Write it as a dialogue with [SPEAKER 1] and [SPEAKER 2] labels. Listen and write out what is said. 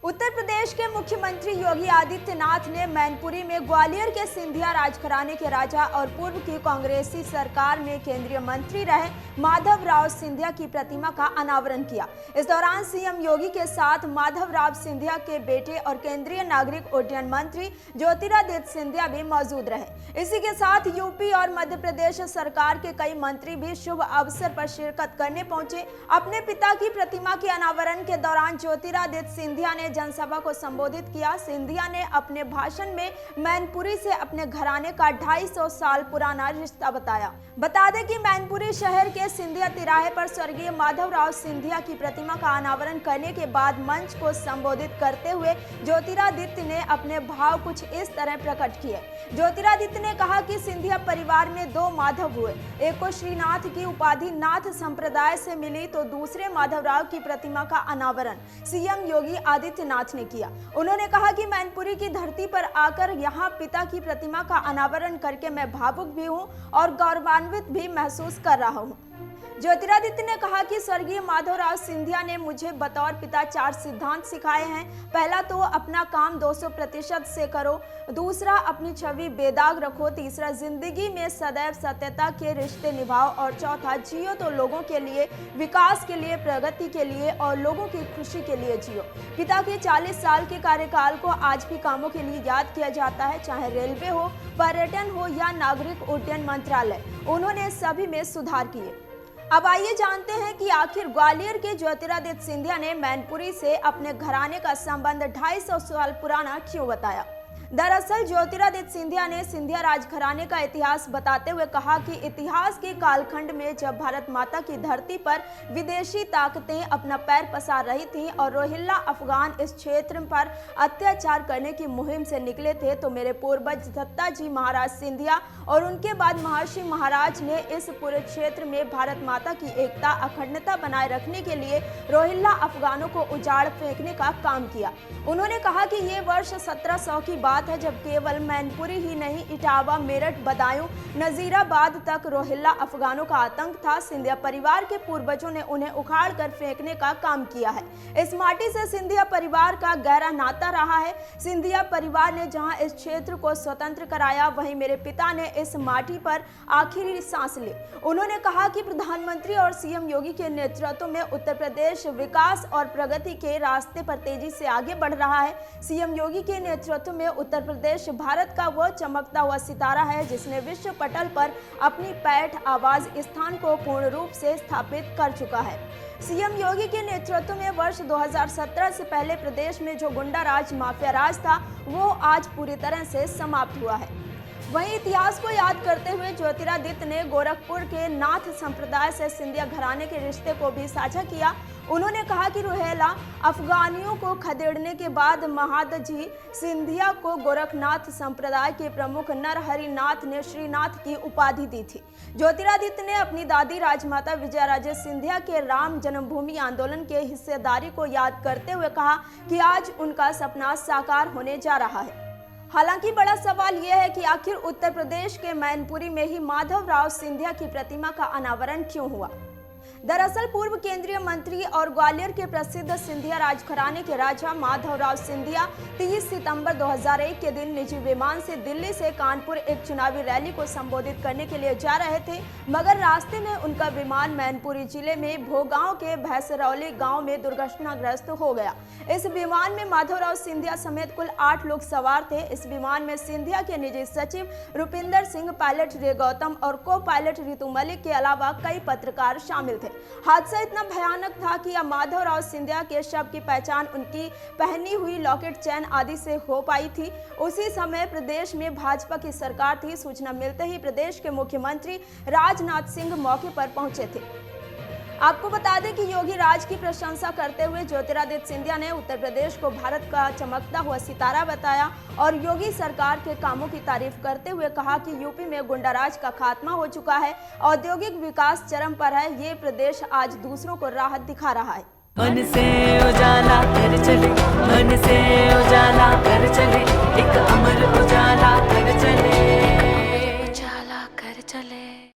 [SPEAKER 1] उत्तर प्रदेश के मुख्यमंत्री योगी आदित्यनाथ ने मैनपुरी में ग्वालियर के सिंधिया राजघराने के राजा और पूर्व की कांग्रेसी सरकार में केंद्रीय मंत्री रहे माधव राव सिंधिया की प्रतिमा का अनावरण किया। इस दौरान सीएम योगी के साथ माधव राव सिंधिया के बेटे और केंद्रीय नागरिक उड्डयन मंत्री ज्योतिरादित्य सिंधिया भी मौजूद रहे। इसी के साथ यूपी और मध्य प्रदेश सरकार के कई मंत्री भी शुभ अवसर पर शिरकत करने पहुंचे। अपने पिता की प्रतिमा के अनावरण के दौरान ज्योतिरादित्य सिंधिया ने जनसभा को संबोधित किया। सिंधिया ने अपने भाषण में मैनपुरी से अपने घराने का 250 साल पुराना रिश्ता बताया। बता दें कि मैनपुरी शहर के सिंधिया तिराहे पर स्वर्गीय माधव राव सिंधिया की प्रतिमा का अनावरण करने के बाद मंच को संबोधित करते हुए ज्योतिरादित्य ने अपने भाव कुछ इस तरह प्रकट किए। ज्योतिरादित्य ने कहा कि सिंधिया परिवार में दो माधव हुए, एक को श्रीनाथ की उपाधि नाथ संप्रदाय से मिली तो दूसरे माधव राव की प्रतिमा का अनावरण सीएम योगी आदित्यनाथ ने किया। उन्होंने कहा कि मैनपुरी की धरती पर आकर यहाँ पिता की प्रतिमा का अनावरण करके मैं भावुक भी हूँ और गौरवान्वित भी महसूस कर रहा हूँ। ज्योतिरादित्य ने कहा कि स्वर्गीय माधवराव सिंधिया ने मुझे बतौर पिता 4 सिद्धांत सिखाए हैं। पहला तो अपना काम 200% से करो, दूसरा अपनी छवि बेदाग रखो, तीसरा जिंदगी में सदैव सत्यता के रिश्ते निभाओ और चौथा जियो तो लोगों के लिए, विकास के लिए, प्रगति के लिए और लोगों की खुशी के लिए जियो। पिता के 40 साल के कार्यकाल को आज भी कामों के लिए याद किया जाता है, चाहे रेलवे हो, पर्यटन हो या नागरिक उड्डयन मंत्रालय, उन्होंने सभी में सुधार किए। अब आइए जानते हैं कि आखिर ग्वालियर के ज्योतिरादित्य सिंधिया ने मैनपुरी से अपने घराने का संबंध 250 साल पुराना क्यों बताया। दरअसल ज्योतिरादित्य सिंधिया ने सिंधिया राजघराने का इतिहास बताते हुए कहा कि इतिहास के कालखंड में जब भारत माता की धरती पर विदेशी ताकतें अपना पैर पसार रही थीं और रोहिल्ला अफगान इस क्षेत्र पर अत्याचार करने की मुहिम से निकले थे तो मेरे पूर्वज दत्ता जी महाराज सिंधिया और उनके बाद महर्षि महाराज ने इस पूरे क्षेत्र में भारत माता की एकता अखंडता बनाए रखने के लिए रोहिल्ला अफगानों को उजाड़ फेंकने का काम किया। उन्होंने कहा कि ये वर्ष 1700 की बात है जब केवल मैनपुरी ही नहीं इटावा, मेरठ, बदायूं, नजीराबाद तक रोहिल्ला अफगानों का आतंक था। सिंधिया परिवार के पूर्वजों ने उन्हें उखाड़ कर फेंकने का काम किया है। इस माटी से सिंधिया परिवार का गहरा नाता रहा है। सिंधिया परिवार ने जहां इस क्षेत्र को स्वतंत्र कराया वहीं मेरे पिता ने इस माटी पर आखिरी सांस ली। उन्होंने कहा कि प्रधानमंत्री और सीएम योगी के नेतृत्व में उत्तर प्रदेश विकास और प्रगति के रास्ते पर तेजी से आगे बढ़ रहा है। सीएम योगी के नेतृत्व में उत्तर प्रदेश भारत का वह चमकता हुआ सितारा है जिसने विश्व पटल पर अपनी पैठ आवाज स्थान को पूर्ण रूप से स्थापित कर चुका है। सीएम योगी के नेतृत्व में वर्ष 2017 से पहले प्रदेश में जो गुंडा राज, माफिया राज था वो आज पूरी तरह से समाप्त हुआ है। वहीं इतिहास को याद करते हुए ज्योतिरादित्य ने गोरखपुर के नाथ संप्रदाय से सिंधिया घराने के रिश्ते को भी साझा किया। उन्होंने कहा कि रोहिल्ला अफगानियों को खदेड़ने के बाद महादजी सिंधिया को गोरखनाथ संप्रदाय के प्रमुख नरहरि नाथ ने श्रीनाथ की उपाधि दी थी। ज्योतिरादित्य ने अपनी दादी राजमाता विजयाराजे सिंधिया के राम जन्मभूमि आंदोलन के हिस्सेदारी को याद करते हुए कहा कि आज उनका सपना साकार होने जा रहा है। हालांकि बड़ा सवाल यह है कि आखिर उत्तर प्रदेश के मैनपुरी में ही माधव राव सिंधिया की प्रतिमा का अनावरण क्यों हुआ। दरअसल पूर्व केंद्रीय मंत्री और ग्वालियर के प्रसिद्ध सिंधिया राजघराने के राजा माधव राव सिंधिया 30 सितंबर 2001 के दिन निजी विमान से दिल्ली से कानपुर एक चुनावी रैली को संबोधित करने के लिए जा रहे थे, मगर रास्ते में उनका विमान मैनपुरी जिले में भोगांव के भैंसरौली गांव में दुर्घटनाग्रस्त हो गया। इस विमान में माधव राव सिंधिया समेत कुल 8 लोग सवार थे। इस विमान में सिंधिया के निजी सचिव रुपिंदर सिंह, पायलट रे गौतम और को पायलट रितु मलिक के अलावा कई पत्रकार शामिल थे। हादसा इतना भयानक था कि माधव राव सिंधिया के शव की पहचान उनकी पहनी हुई लॉकेट, चैन आदि से हो पाई थी। उसी समय प्रदेश में भाजपा की सरकार थी। सूचना मिलते ही प्रदेश के मुख्यमंत्री राजनाथ सिंह मौके पर पहुंचे थे। आपको बता दें कि योगी राज की प्रशंसा करते हुए ज्योतिरादित्य सिंधिया ने उत्तर प्रदेश को भारत का चमकता हुआ सितारा बताया और योगी सरकार के कामों की तारीफ करते हुए कहा कि यूपी में गुंडाराज का खात्मा हो चुका है, औद्योगिक विकास चरम पर है, ये प्रदेश आज दूसरों को राहत दिखा रहा है।
[SPEAKER 2] मन से उजाला कर चले, मन से उजाला कर चले, एक अमर उजाला कर चले।